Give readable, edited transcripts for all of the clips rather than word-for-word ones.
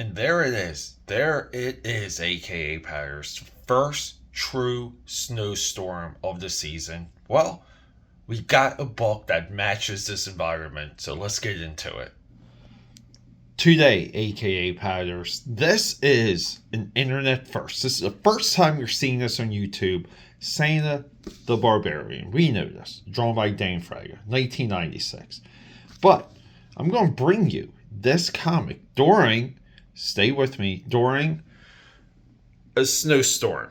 And there it is. There it is, AKAPWS. First true snowstorm of the season. Well, we got a book that matches this environment, so let's get into it. Today, AKAPWS, this is an internet first. This is the first time you're seeing this on YouTube. Santa the Barbarian. We know this. Drawn by Fraga, 1996. But I'm going to bring you this comic during, stay with me, during a snowstorm.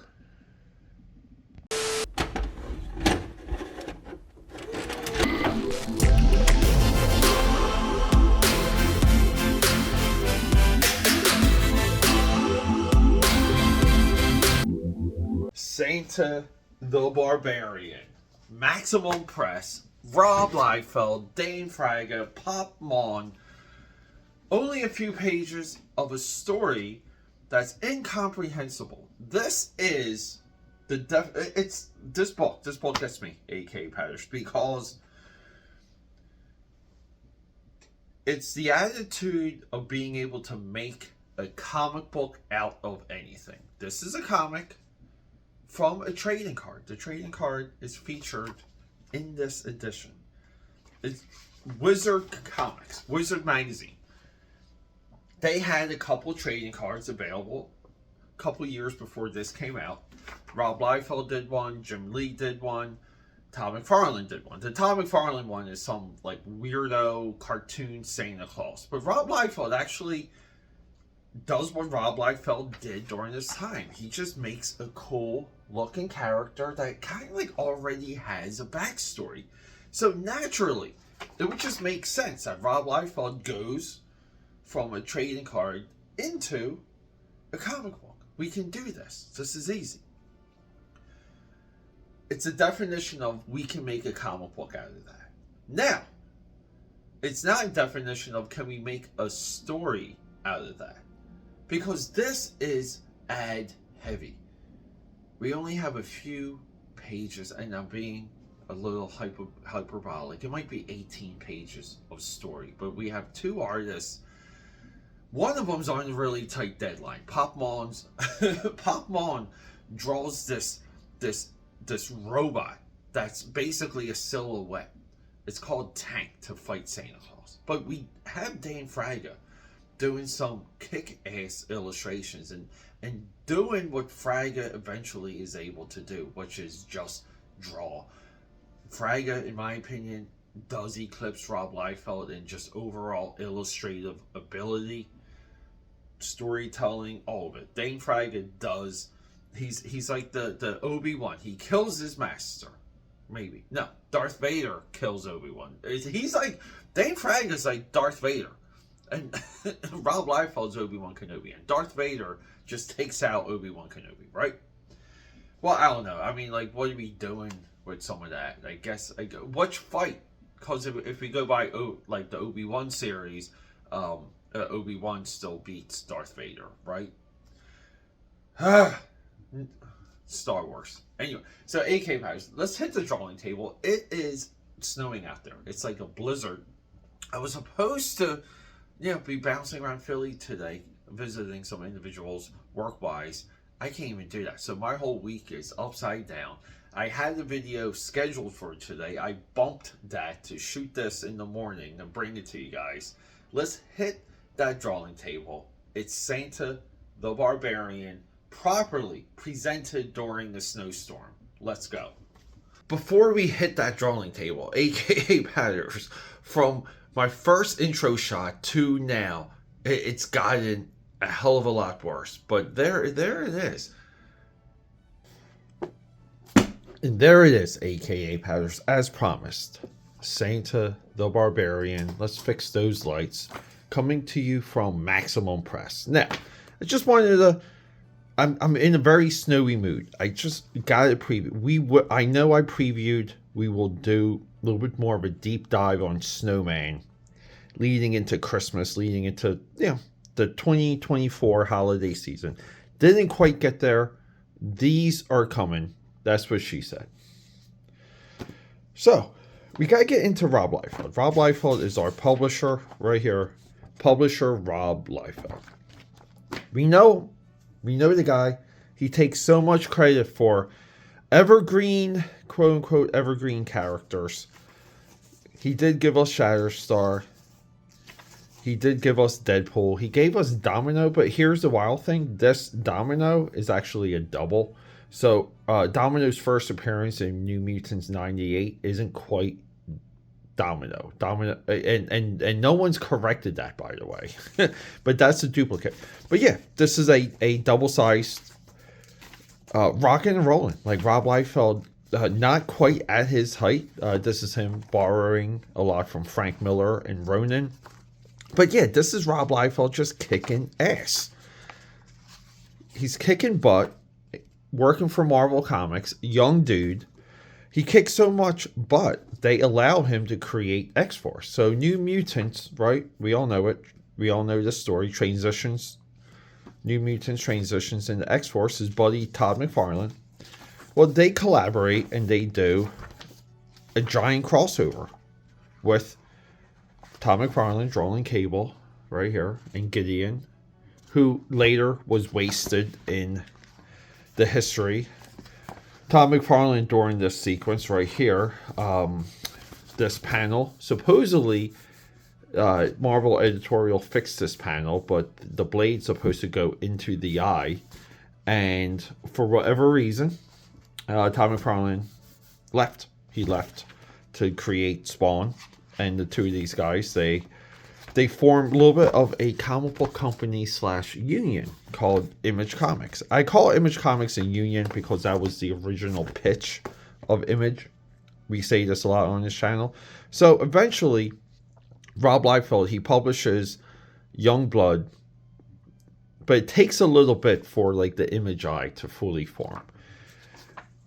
Santa the Barbarian, Maximum Press, Rob Liefeld, Fraga, Mhan. Only a few pages of a story that's incomprehensible. This is this book gets me, AKPWS, because it's the attitude of being able to make a comic book out of anything. This is a comic from a trading card. The trading card is featured in this edition. It's Wizard Comics, Wizard Magazine. They had a couple trading cards available a couple years before this came out. Rob Liefeld did one, Jim Lee did one, Todd McFarlane did one. The Todd McFarlane one is some like weirdo cartoon Santa Claus. But Rob Liefeld actually does what Rob Liefeld did during this time. He just makes a cool looking character that kind of like already has a backstory. So naturally, it would just make sense that Rob Liefeld goes from a trading card into a comic book. We can do this. This is easy. It's a definition of we can make a comic book out of that. Now, it's not a definition of can we make a story out of that. Because this is ad heavy. We only have a few pages, and I'm being a little hyperbolic. It might be 18 pages of story, but we have two artists. One of them's on a really tight deadline. Mhan draws this robot that's basically a silhouette. It's called Tank to fight Santa Claus. But we have Fraga doing some kick-ass illustrations and doing what Fraga eventually is able to do, which is just draw. Fraga, in my opinion, does eclipse Rob Liefeld in just overall illustrative ability, storytelling, all of it. Fraga does. He's like the Obi-Wan. He kills his master. Maybe. No, Darth Vader kills Obi-Wan. He's like, Fraga's like Darth Vader. And Rob Liefeld's Obi-Wan Kenobi. And Darth Vader just takes out Obi-Wan Kenobi, right? Well, I don't know. I mean, like, what are we doing with some of that? I guess, which fight? Because if we go by, like, the Obi-Wan series, Obi-Wan still beats Darth Vader, right? Star Wars. Anyway, so AKPWS, let's hit the drawing table. It is snowing out there. It's like a blizzard. I was supposed to be bouncing around Philly today, visiting some individuals work-wise. I can't even do that. So my whole week is upside down. I had a video scheduled for today. I bumped that to shoot this in the morning and bring it to you guys. Let's hit that drawing table. It's Santa the Barbarian, properly presented during the snowstorm. Let's go. Before we hit that drawing table, AKPWS, from my first intro shot to now, it's gotten a hell of a lot worse. But there it is. And there it is, AKPWS, as promised. Santa the Barbarian. Let's fix those lights. Coming to you from Maximum Press. Now, I just wanted to... I'm in a very snowy mood. I just got a preview. I know I previewed. We will do a little bit more of a deep dive on Snowman, leading into Christmas, leading into the 2024 holiday season. Didn't quite get there. These are coming. That's what she said. So we gotta get into Rob Liefeld. Rob Liefeld is our publisher right here. Publisher Rob Liefeld. We know the guy. He takes so much credit for evergreen, quote unquote, evergreen characters. He did give us Shatterstar. He did give us Deadpool. He gave us Domino, but here's the wild thing. This Domino is actually a double. So Domino's first appearance in New Mutants 98 isn't quite Domino, and no one's corrected that, by the way. But that's a duplicate. But yeah, this is a double-sized rockin' and rolling, like Rob Liefeld, not quite at his height. This is him borrowing a lot from Frank Miller and Ronin. But yeah, this is Rob Liefeld just kicking ass. He's kicking butt, working for Marvel Comics, young dude. He kicks so much butt, they allow him to create X-Force. So New Mutants, right? We all know it. We all know this story. Transitions. New Mutants transitions into X-Force. His buddy Todd McFarlane. Well, they collaborate and they do a giant crossover with Todd McFarlane, Roland Cable, right here, and Gideon, who later was wasted in the history. Todd McFarlane, during this sequence right here, this panel, supposedly Marvel editorial fixed this panel, but the blade's supposed to go into the eye, and for whatever reason, Todd McFarlane left. He left to create Spawn, and the two of these guys, they formed a little bit of a comic book company / union called Image Comics. I call Image Comics a union because that was the original pitch of Image. We say this a lot on this channel. So eventually, Rob Liefeld, he publishes Youngblood, but it takes a little bit for like the Image eye to fully form.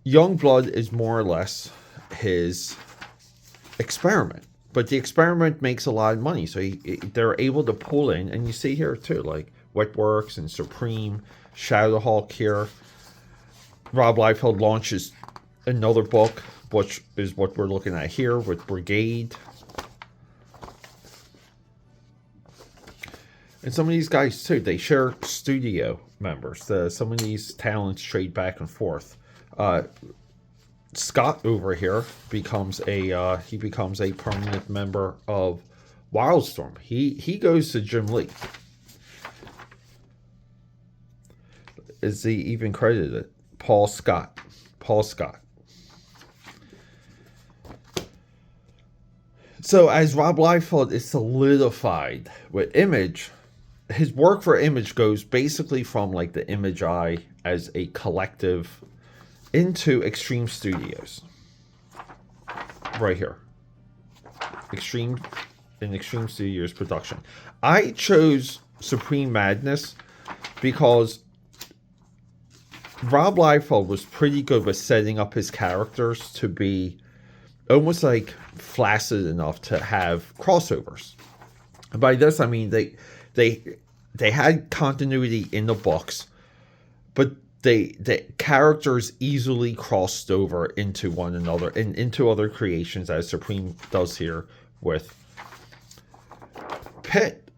Youngblood is more or less his experiment. But the experiment makes a lot of money, so they're able to pull in, and you see here too, like Wetworks and Supreme, Shadowhawk here. Rob Liefeld launches another book, which is what we're looking at here with Brigade. And some of these guys too, they share studio members. Some of these talents trade back and forth. Scott over here becomes a permanent member of Wildstorm. He goes to Jim Lee. Is he even credited? Paul Scott. So as Rob Liefeld is solidified with Image, his work for Image goes basically from like the Image eye as a collective into Extreme Studios. Right here. Extreme Studios production. I chose Supreme Madness because Rob Liefeld was pretty good with setting up his characters to be almost like flaccid enough to have crossovers. And by this I mean they had continuity in the books, but the characters easily crossed over into one another and into other creations, as Supreme does here with Pitt.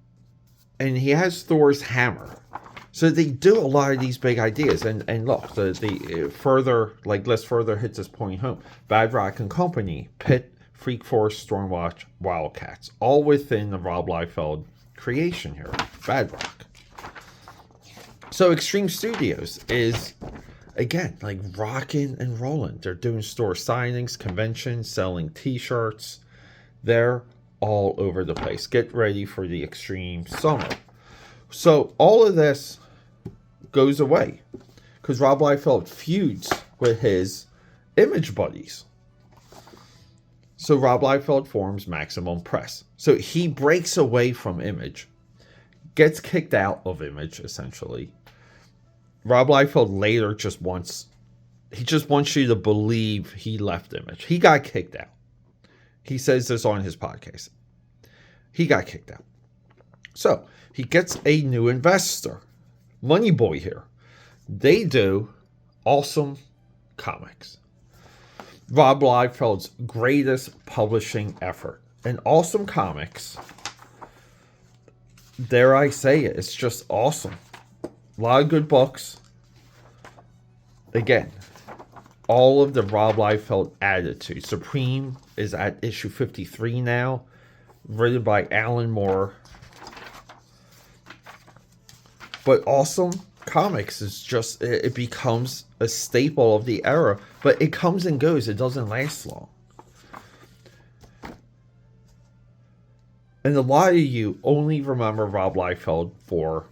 And he has Thor's hammer. So they do a lot of these big ideas. And look, the further, like, let's further hit this point home. Bad Rock and Company, Pitt, Freak Force, Stormwatch, Wildcats, all within the Rob Liefeld creation here. Bad Rock. So Extreme Studios is, again, like rocking and rolling. They're doing store signings, conventions, selling t-shirts. They're all over the place. Get ready for the Extreme Summer. So all of this goes away because Rob Liefeld feuds with his Image buddies. So Rob Liefeld forms Maximum Press. So he breaks away from Image, gets kicked out of Image, essentially. Rob Liefeld later just wants you to believe he left Image. He got kicked out. He says this on his podcast. He got kicked out. So he gets a new investor, Money Boy here. They do Awesome Comics. Rob Liefeld's greatest publishing effort. And Awesome Comics, dare I say it, it's just awesome. A lot of good books. Again, all of the Rob Liefeld added to. Supreme is at issue 53 now, written by Alan Moore. But Awesome Comics is just, it becomes a staple of the era, but it comes and goes. It doesn't last long. And a lot of you only remember Rob Liefeld for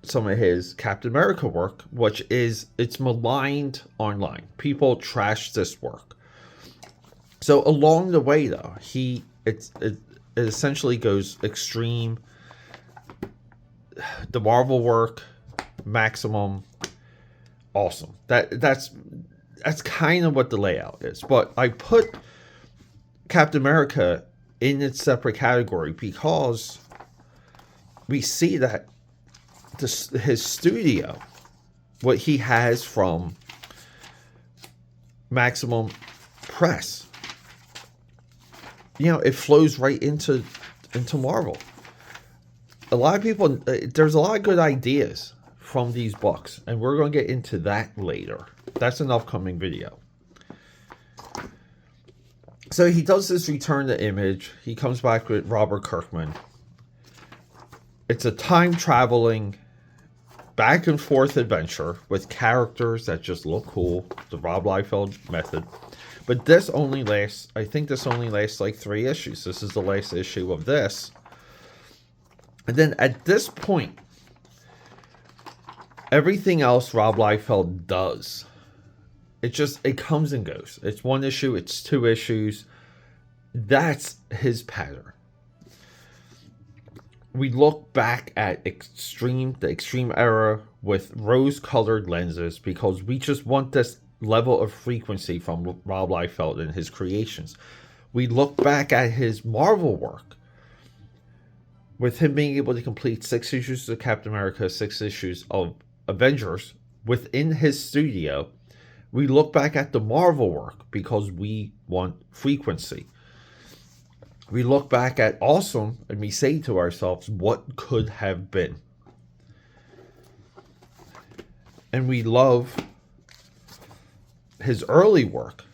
some of his Captain America work, which is, it's maligned online. People trash this work. So along the way, though, it essentially goes extreme. The Marvel work, Maximum, Awesome. That's kind of what the layout is. But I put Captain America in its separate category because we see that his studio, what he has from Maximum Press, it flows right into Marvel. A lot of people, there's a lot of good ideas from these books, and we're going to get into that later. That's an upcoming video. So he does this return to Image. He comes back with Robert Kirkman. It's a time-traveling, back-and-forth adventure with characters that just look cool. The Rob Liefeld method. But this only lasts, I think this only lasts like 3 issues. This is the last issue of this. And then at this point, everything else Rob Liefeld does, it comes and goes. It's 1 issue, it's 2 issues. That's his pattern. We look back at the extreme era with rose-colored lenses because we just want this level of frequency from Rob Liefeld and his creations. We look back at his Marvel work with him being able to complete 6 issues of Captain America, 6 issues of Avengers within his studio. We look back at the Marvel work because we want frequency. We look back at Awesome and we say to ourselves, what could have been? And we love his early work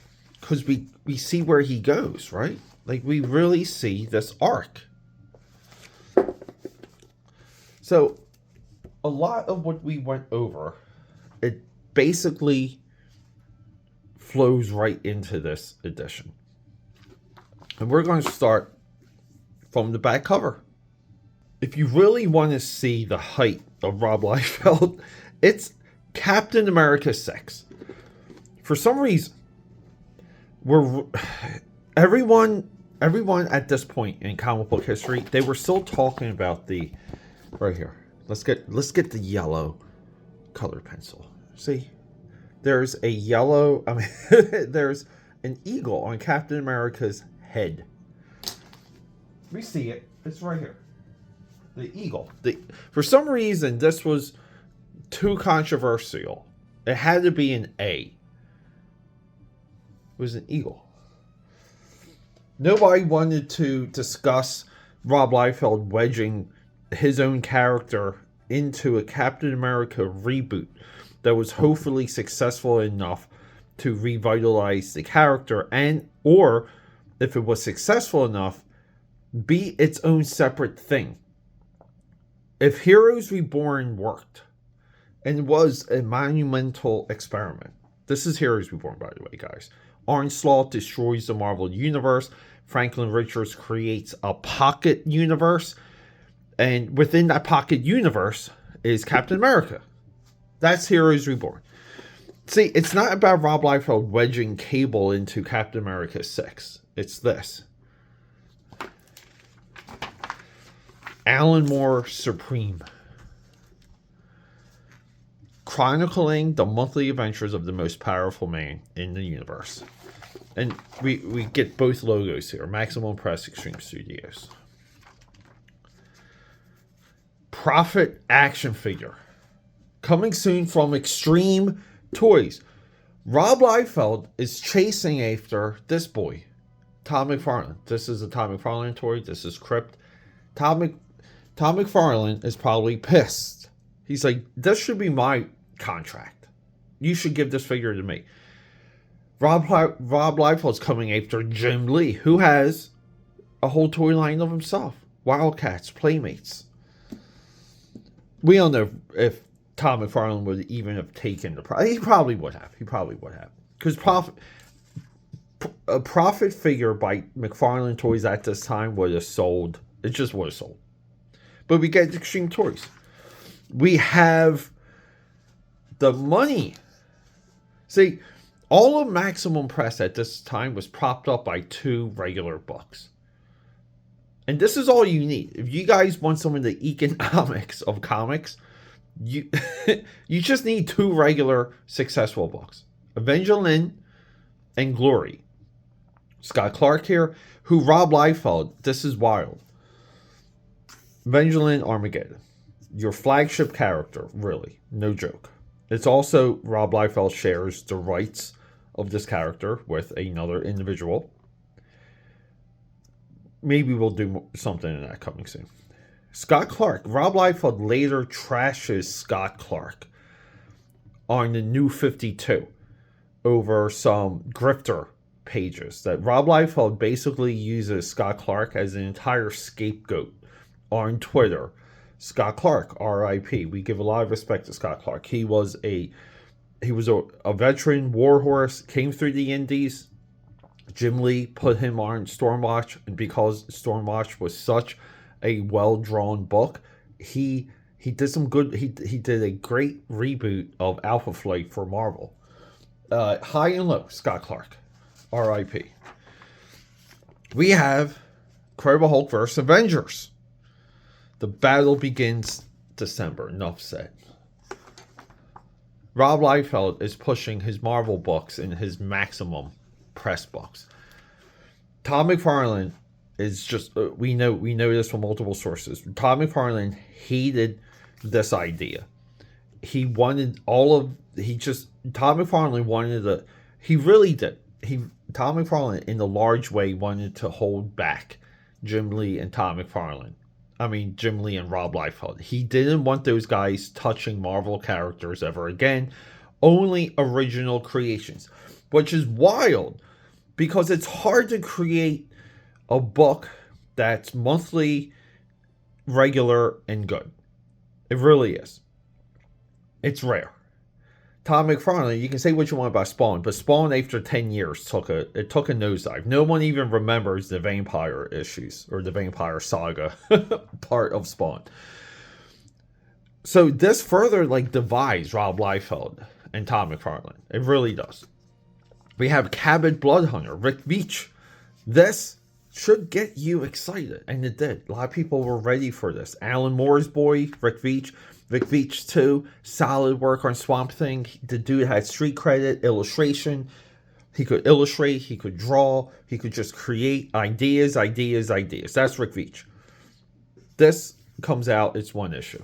because we see where he goes, right? Like, we really see this arc. So, a lot of what we went over, it basically flows right into this edition. And we're going to start from the back cover. If you really want to see the height of Rob Liefeld, it's Captain America 6. For some reason, everyone at this point in comic book history, they were still talking about the right here. Let's get the yellow colored pencil. See, there's a yellow. There's an eagle on Captain America's head. We see it. It's right here. The eagle. For some reason, this was too controversial. It had to be an A. It was an eagle. Nobody wanted to discuss Rob Liefeld wedging his own character into a Captain America reboot that was hopefully successful enough to revitalize the character, and or if it was successful enough, be its own separate thing. If Heroes Reborn worked and was a monumental experiment, this is Heroes Reborn, by the way, guys. Onslaught destroys the Marvel Universe. Franklin Richards creates a pocket universe. And within that pocket universe is Captain America. That's Heroes Reborn. See, it's not about Rob Liefeld wedging Cable into Captain America 6. It's this. Alan Moore Supreme. Chronicling the monthly adventures of the most powerful man in the universe. And we get both logos here. Maximum Press, Extreme Studios. Prophet action figure. Coming soon from Extreme Toys. Rob Liefeld is chasing after this boy, Todd McFarlane. This is a Todd McFarlane toy. This is Crypt. Todd McFarlane is probably pissed He's like, this should be my contract. You should give this figure to me. Rob Liefeld's coming after Jim Lee, who has a whole toy line of himself. Wildcats, Playmates. We don't know if Tom McFarlane would even have taken the price. He probably would have. Because a profit figure by McFarlane Toys at this time would have sold. It just would have sold. But we get Extreme Toys. We have the money. See, all of Maximum Press at this time was propped up by 2 regular books. And this is all you need. If you guys want some of the economics of comics, you you just need 2 regular successful books. Evangeline and Glory. Scott Clark here, who Rob Liefeld, this is wild. Evangeline Armageddon. Your flagship character, really. No joke. It's also Rob Liefeld shares the rights of this character with another individual. Maybe we'll do something in that coming soon. Scott Clark. Rob Liefeld later trashes Scott Clark on the New 52 over some grifter pages that Rob Liefeld basically uses Scott Clark as an entire scapegoat on Twitter. Scott Clark, R.I.P. We give a lot of respect to Scott Clark. He was a veteran warhorse, came through the Indies. Jim Lee put him on Stormwatch, and because Stormwatch was such a well-drawn book, he did some good. He did a great reboot of Alpha Flight for Marvel. High and low, Scott Clark, R.I.P. We have Incredible Hulk vs. Avengers. The battle begins December. Enough said. Rob Liefeld is pushing his Marvel books in his Maximum Press books. Tom McFarlane is just we know this from multiple sources. Tom McFarlane hated this idea. He wanted Tom McFarlane wanted he really did. Tom McFarlane in a large way wanted to hold back Jim Lee and Jim Lee and Rob Liefeld. He didn't want those guys touching Marvel characters ever again. Only original creations. Which is wild, because it's hard to create a book that's monthly, regular, and good. It really is. It's rare. Tom McFarlane, you can say what you want about Spawn, but Spawn after 10 years took a nosedive. No one even remembers the vampire issues or the vampire saga part of Spawn. So this further divides Rob Liefeld and Tom McFarlane. It really does. We have Cabot Bloodhunter, Rick Veitch. This should get you excited, and it did. A lot of people were ready for this. Alan Moore's boy, Rick Veitch. Rick Veitch too, solid work on Swamp Thing. The dude had street credit, illustration. He could illustrate, he could draw, he could just create ideas. That's Rick Veitch. This comes out, it's one issue.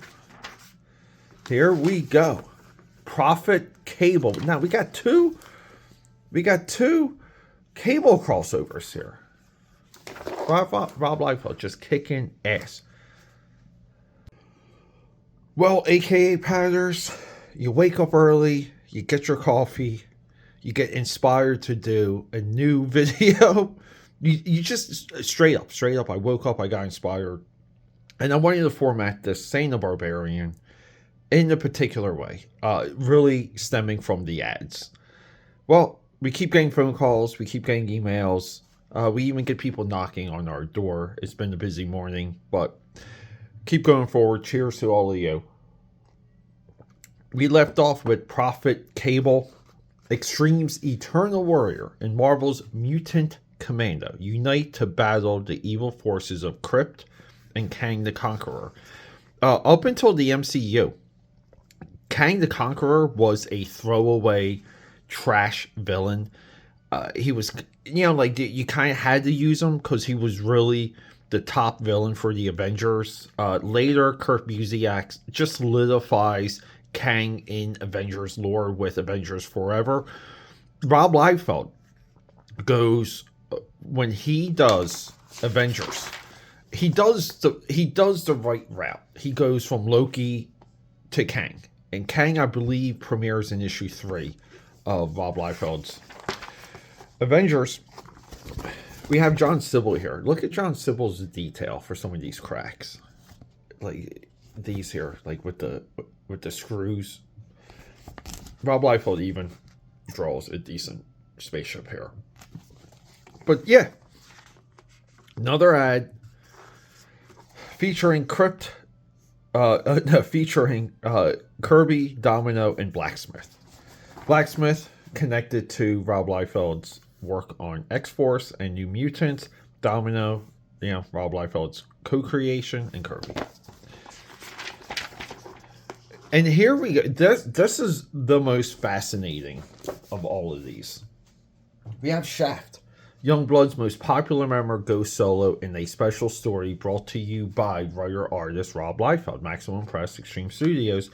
Here we go. Prophet Cable. Now we got two Cable crossovers here. Rob Liefeld just kicking ass. Well, AKAPADers, you wake up early, you get your coffee, you get inspired to do a new video. You just straight up, I woke up, I got inspired. And I wanted to format this, saying the Barbarian, in a particular way, really stemming from the ads. Well, we keep getting phone calls, we keep getting emails, we even get people knocking on our door. It's been a busy morning, but keep going forward. Cheers to all of you. We left off with Prophet Cable, Extreme's Eternal Warrior, and Marvel's Mutant Commando unite to battle the evil forces of Crypt and Kang the Conqueror. Up until the MCU, Kang the Conqueror was a throwaway trash villain. He was, you kind of had to use him because he was really the top villain for the Avengers. Later, Kurt Busiek just solidifies Kang in Avengers lore with Avengers Forever. Rob Liefeld goes, when he does Avengers, he does the right route. He goes from Loki to Kang. And Kang, I believe, premieres in issue 3 of Rob Liefeld's Avengers. We have John Sybil here. Look at John Sybil's detail for some of these cracks. Like these here, like with the screws. Rob Liefeld even draws a decent spaceship here. But yeah, another ad featuring featuring Kirby, Domino, and Blacksmith. Blacksmith connected to Rob Liefeld's work on X-Force and New Mutants. Domino, Rob Liefeld's co-creation, and Kirby. And here we go. This is the most fascinating of all of these. We have Shaft. Youngblood's most popular member goes solo in a special story brought to you by writer-artist Rob Liefeld, Maximum Press, Extreme Studios.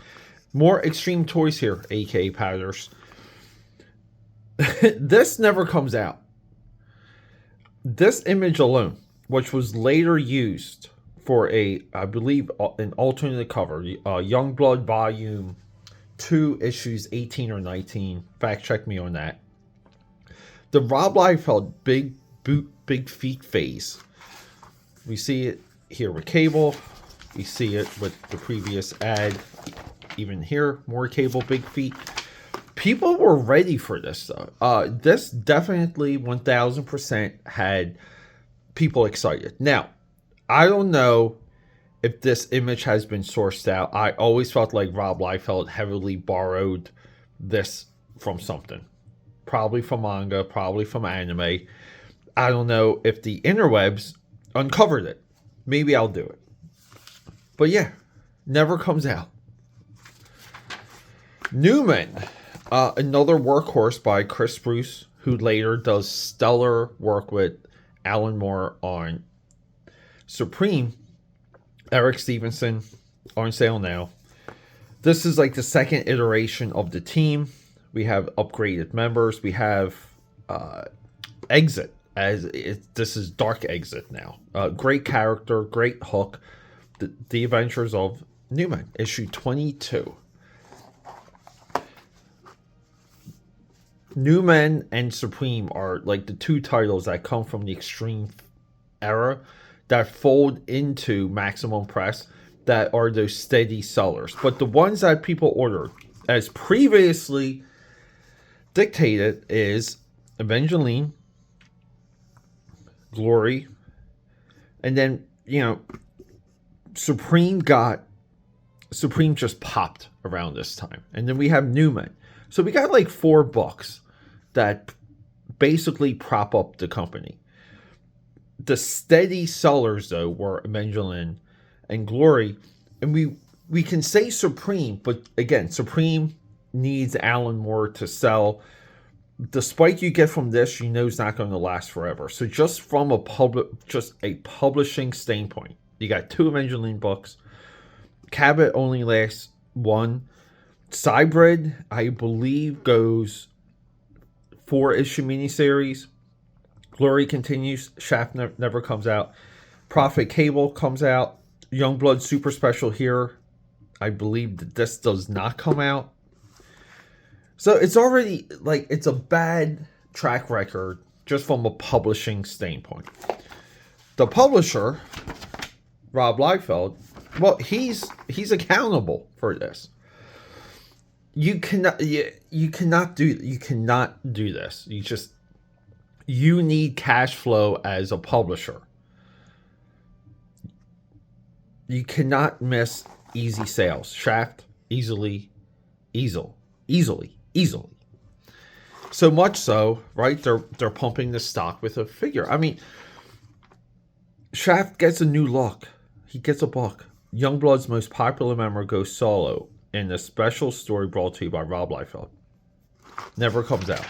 More Extreme toys here, AKPWS. This never comes out. This image alone, which was later used for I believe, an alternate cover, Youngblood Volume 2, issues 18 or 19. Fact check me on that. The Rob Liefeld big feet phase. We see it here with Cable. We see it with the previous ad. Even here, more Cable big feet. People were ready for this though. This definitely 1000% had people excited. Now, I don't know if this image has been sourced out. I always felt like Rob Liefeld heavily borrowed this from something. Probably from manga, probably from anime. I don't know if the interwebs uncovered it. Maybe I'll do it. But yeah, never comes out. Newman, another workhorse by Chris Spruce, who later does stellar work with Alan Moore on Supreme. Eric Stevenson on sale now. This is like the second iteration of the team. We have upgraded members. We have Exit. This is Dark Exit now. Great character, great hook. The Adventures of Newman, issue 22. Newman and Supreme are like the two titles that come from the Extreme era that fold into Maximum Press, that are those steady sellers. But the ones that people ordered, as previously dictated, is Evangeline, Glory, and then, Supreme just popped around this time. And then we have Newman. So we got like 4 books that basically prop up the company. The steady sellers, though, were Evangeline and Glory. And we can say Supreme, but again, Supreme needs Alan Moore to sell. The spike you get from this, is not going to last forever. So just from a publishing standpoint, you got 2 Evangeline books. Cabot only lasts 1. Cybrid, I believe, goes 4-issue miniseries. Glory continues. Shaft never comes out. Prophet Cable comes out. Youngblood Super Special here. I believe that this does not come out. So it's already, it's a bad track record just from a publishing standpoint. The publisher, Rob Liefeld, well, he's accountable for this. You cannot do this. You need cash flow as a publisher. You cannot miss easy sales. Shaft, easily. So much so, right? They're pumping the stock with a figure. I mean, Shaft gets a new look. He gets a book. Youngblood's most popular member goes solo in a special story brought to you by Rob Liefeld. Never comes out.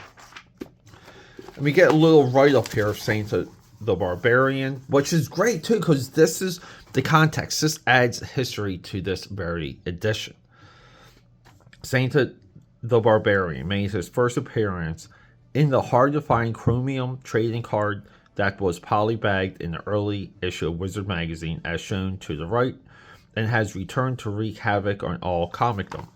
And we get a little write-up here saying to the Barbarian, which is great too, because this is the context. This adds history to this very edition. Saying to the Barbarian made his first appearance in the hard-to-find chromium trading card that was polybagged in the early issue of Wizard magazine, as shown to the right. and has returned to wreak havoc on all comicdom.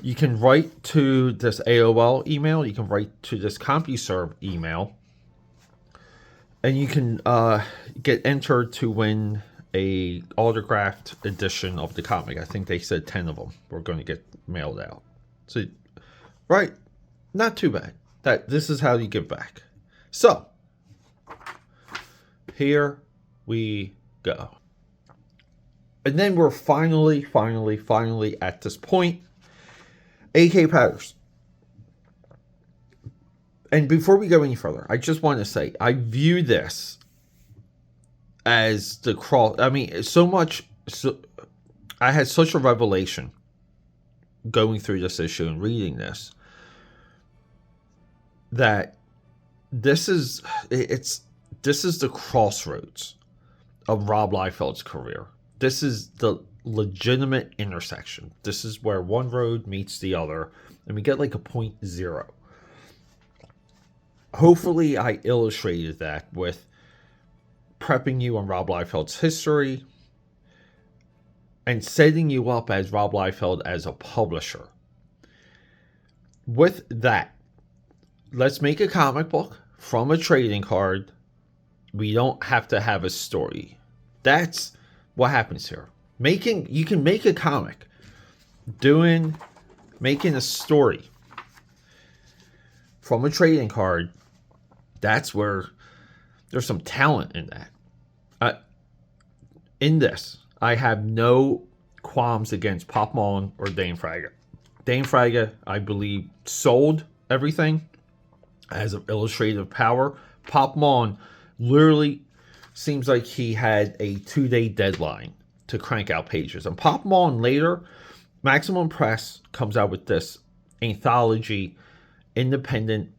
You can write to this AOL email. You can write to this CompuServe email. And you can get entered to win a autographed edition of the comic. I think they said 10 of them were going to get mailed out. So, right, not too bad. This is how you give back. So, here we go. And then we're finally at this point. AKPWS. And before we go any further, I just want to say, I view this as the cross. I mean, I had such a revelation going through this issue and reading this, that this is the crossroads of Rob Liefeld's career. This is the legitimate intersection. This is where one road meets the other, and we get like a 0.0. Hopefully I illustrated that with prepping you on Rob Liefeld's history and setting you up as Rob Liefeld as a publisher. With that, let's make a comic book from a trading card. We don't have to have a story. That's what happens here. You can make a comic making a story from a trading card. That's where there's some talent in that. In this, I have no qualms against Pop Mhan or Dane Fraga. Dane Fraga, I believe, sold everything as an illustrative power. Pop Mhan literally seems like he had a 2-day deadline to crank out pages. And Pop Mhan later, Maximum Press comes out with this anthology independent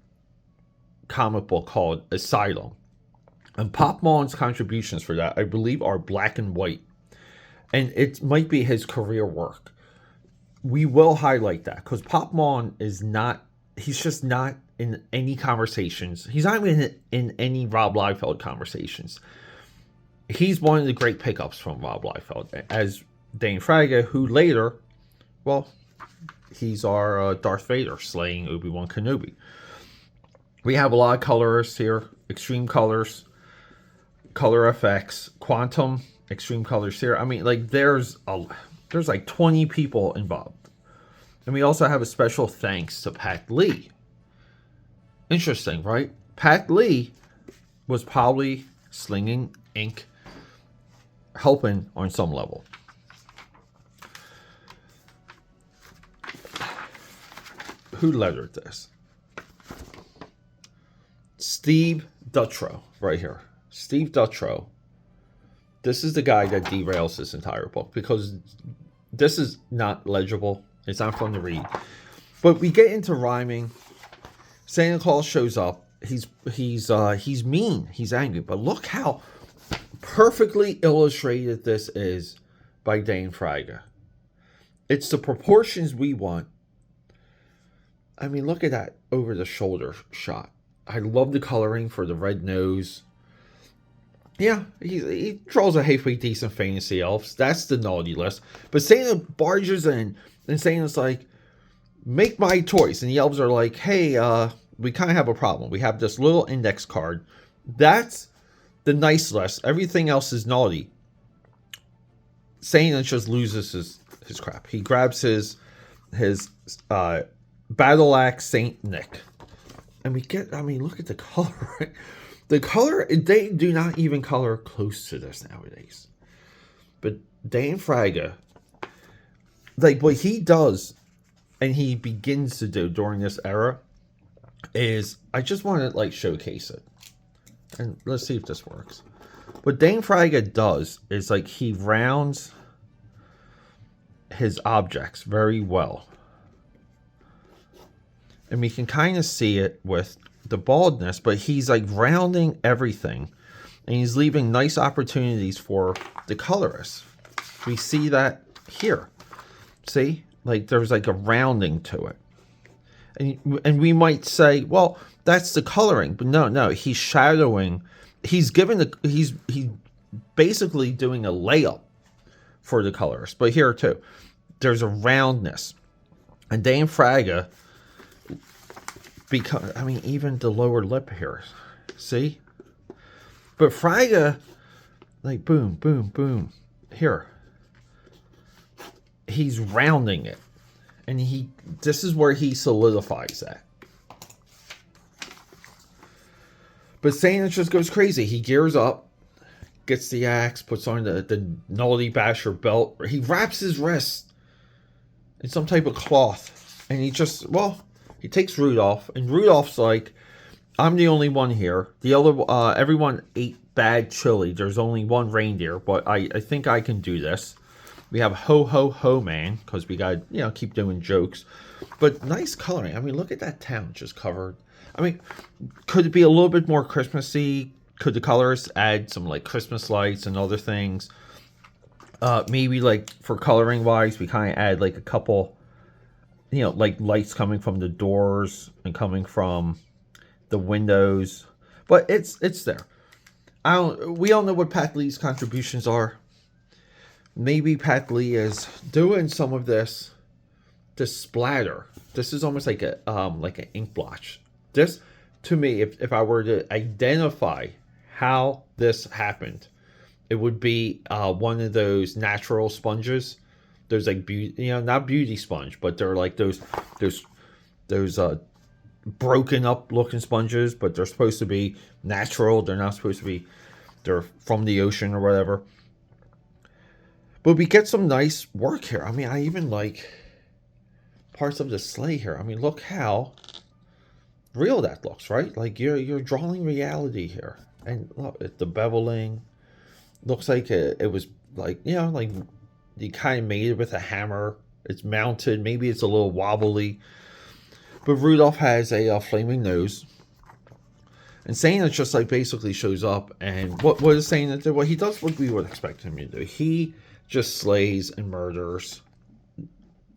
comic book called Asylum. And Pop Mhan's contributions for that, I believe, are black and white. And it might be his career work. We will highlight that because Pop Mhan he's just not in any conversations. He's not even in any Rob Liefeld conversations. He's one of the great pickups from Rob Liefeld, as Dane Fraga, who later, well, he's our Darth Vader slaying Obi-Wan Kenobi. We have a lot of colors here, extreme colors, color effects, quantum, extreme colors here. I mean, like there's like 20 people involved. And we also have a special thanks to Pat Lee. Interesting, right? Pat Lee was probably slinging ink, helping on some level. Who lettered this? Steve Dutrow, right here. Steve Dutrow. This is the guy that derails this entire book because this is not legible. It's not fun to read. But we get into rhyming. Santa Claus shows up. He's mean. He's angry. But look how perfectly illustrated this is by Dane Fraga. It's the proportions we want. I mean, look at that over the shoulder shot. I love the coloring for the red nose. Yeah, he draws a halfway decent fantasy elves. That's the naughty list. But Santa barges in, and Santa's like, make my choice. And the elves are like, hey, we kind of have a problem. We have this little index card. That's the nice list. Everything else is naughty. Santa just loses his crap. He grabs his battle axe Saint Nick. And look at the color, right? The color, they do not even color close to this nowadays. But Dane Fraga, like what he does and he begins to do during this era is, I just want to like showcase it. And let's see if this works. What Dane Fraga does is like he rounds his objects very well. And we can kind of see it with the baldness, but he's like rounding everything. And he's leaving nice opportunities for the colorists. We see that here. See? Like there's like a rounding to it. And we might say, well, that's the coloring. But no, he's shadowing. He's basically doing a layup for the colors. But here too, there's a roundness. And Dame Fraga, because I mean, even the lower lip here, see? But Fraga, like boom, boom, boom, here. He's rounding it. And this is where he solidifies that. But Santa just goes crazy. He gears up, gets the axe, puts on the Naughty Basher belt. He wraps his wrist in some type of cloth. And he takes Rudolph. And Rudolph's like, I'm the only one here. The other, everyone ate bad chili. There's only one reindeer, but I think I can do this. We have Ho Ho Ho Man, because we got, keep doing jokes. But nice coloring. I mean, look at that town just covered. I mean, could it be a little bit more Christmassy? Could the colors add some like Christmas lights and other things? Maybe like for coloring wise, we kind of add like a couple, like lights coming from the doors and coming from the windows. But it's there. We all know what Pat Lee's contributions are. Maybe Pat Lee is doing some of this splatter. This is almost like an ink blotch. This, to me, if I were to identify how this happened, it would be one of those natural sponges. There's like beauty, not beauty sponge, but they're like those broken up looking sponges, but they're supposed to be natural. They're not supposed to be. They're from the ocean or whatever. But we get some nice work here. I mean, I even like parts of the sleigh here. I mean, look how real that looks, right? Like you're drawing reality here. And look, the beveling looks like it was like, like you kind of made it with a hammer. It's mounted. Maybe it's a little wobbly. But Rudolph has a flaming nose. And Santa just like basically shows up. And what is Santa do? Well, he does what we would expect him to do. He just slays and murders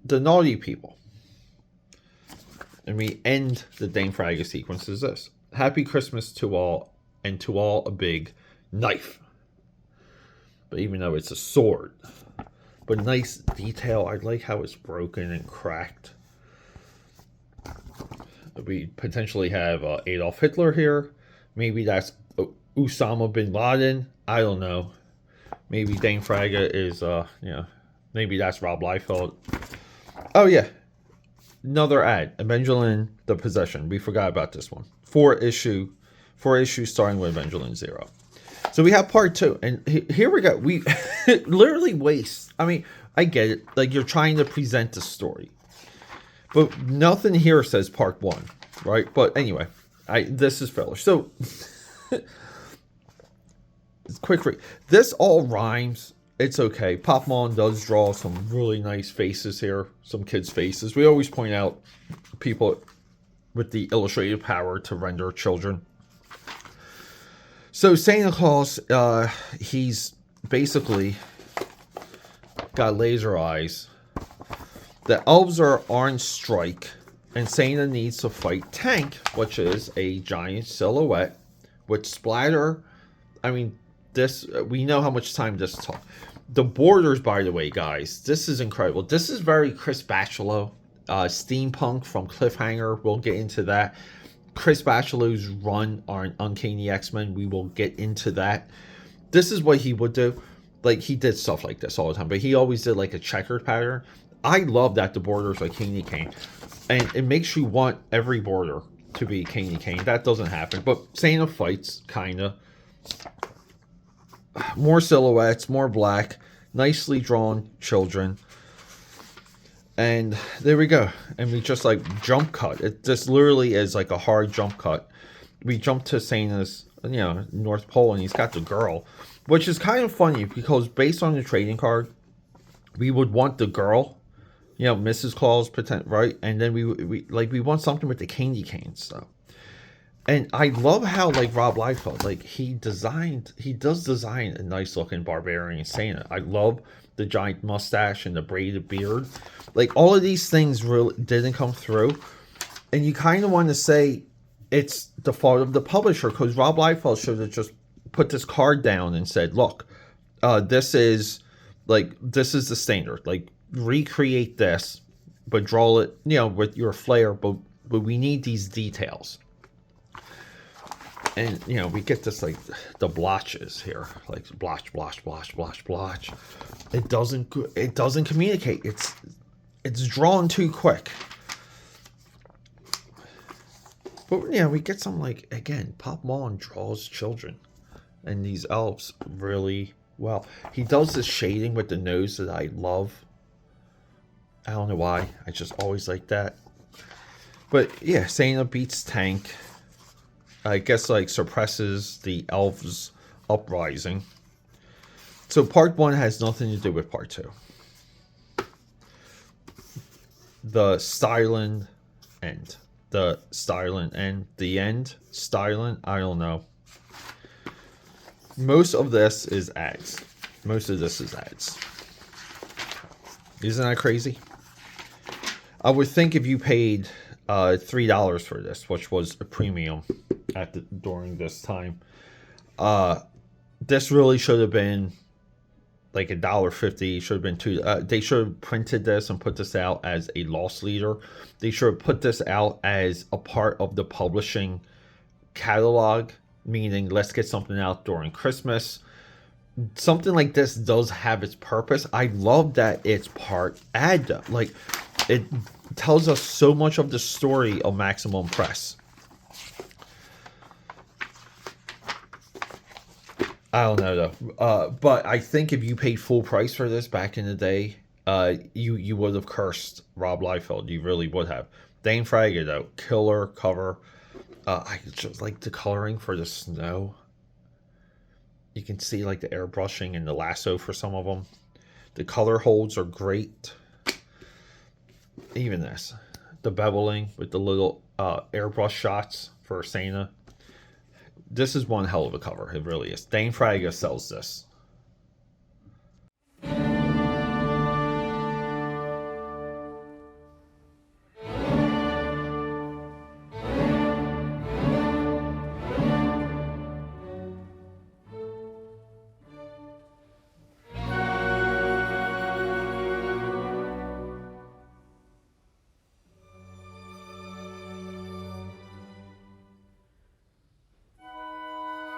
the naughty people. And we end the Dame Fraga sequence as this. Happy Christmas to all, and to all a big knife. But even though it's a sword. But nice detail. I like how it's broken and cracked. We potentially have Adolf Hitler here. Maybe that's Osama bin Laden. I don't know. Maybe Dame Fraga is, maybe that's Rob Liefeld. Oh, yeah. Another ad. Evangeline the Possession. We forgot about this one. 4 issues starting with Evangeline 0. So we have part 2. And here we go. We literally waste. I mean, I get it. Like, you're trying to present the story. But nothing here says part 1. Right? But anyway, this is filler. So, quick read. This all rhymes. It's okay. Pop Mhan does draw some really nice faces here. Some kids' faces. We always point out people with the illustrative power to render children. So Santa Claus, he's basically got laser eyes. The elves are on strike. And Santa needs to fight Tank, which is a giant silhouette with splatter. I mean, this, we know how much time this took. The borders, by the way, guys, this is incredible. This is very Chris Bachalo, steampunk from Cliffhanger. We'll get into that. Chris Bachalo's run on Uncanny X-Men. We will get into that. This is what he would do. Like, he did stuff like this all the time, but he always did like a checkered pattern. I love that the borders are candy cane. And it makes you want every border to be candy cane. That doesn't happen. But Santa fights, kind of. More silhouettes, more black. Nicely drawn children. And there we go. And we just like jump cut. It just literally is like a hard jump cut. We jump to Santa's, North Pole, and he's got the girl. Which is kind of funny because based on the trading card, we would want the girl. Mrs. Claus, right? And then we want something with the candy cane stuff. And I love how, like, Rob Liefeld, like, he does design a nice looking Barbarian Santa. I love the giant mustache and the braided beard. Like, all of these things really didn't come through. And you kind of want to say it's the fault of the publisher, because Rob Liefeld should have just put this card down and said, look, this is Like, this is the standard. Like, recreate this, but draw it, with your flair, but we need these details. And, we get this, like, the blotches here. Like, blotch, blotch, blotch, blotch, blotch. It doesn't communicate. It's drawn too quick. But, we get some, like, again, Pop Mhan draws children. And these elves really well. He does this shading with the nose that I love. I don't know why. I just always like that. But, yeah, Santa beats Tank. I guess, like, suppresses the elves' uprising. So part 1 has nothing to do with part 2. The styling end. The styling end. The end. Styling. I don't know. Most of this is ads. Isn't that crazy? I would think if you paid $3 for this, which was a premium during this time, this really should have been like $1.50. Should have been $2. They should have printed this and put this out as a loss leader. They should have put this out as a part of the publishing catalog, meaning let's get something out during Christmas. Something like this does have its purpose. I love that it's part ad though. Like, it tells us so much of the story of Maximum Press. I don't know though, but I think if you paid full price for this back in the day, you would have cursed Rob Liefeld. You really would have. Dane Fraga though, killer cover. I just like the coloring for the snow. You can see like the airbrushing and the lasso for some of them. The color holds are great. Even this, the beveling with the little airbrush shots for Santa. This is one hell of a cover. It really is. Dane Fraga sells this.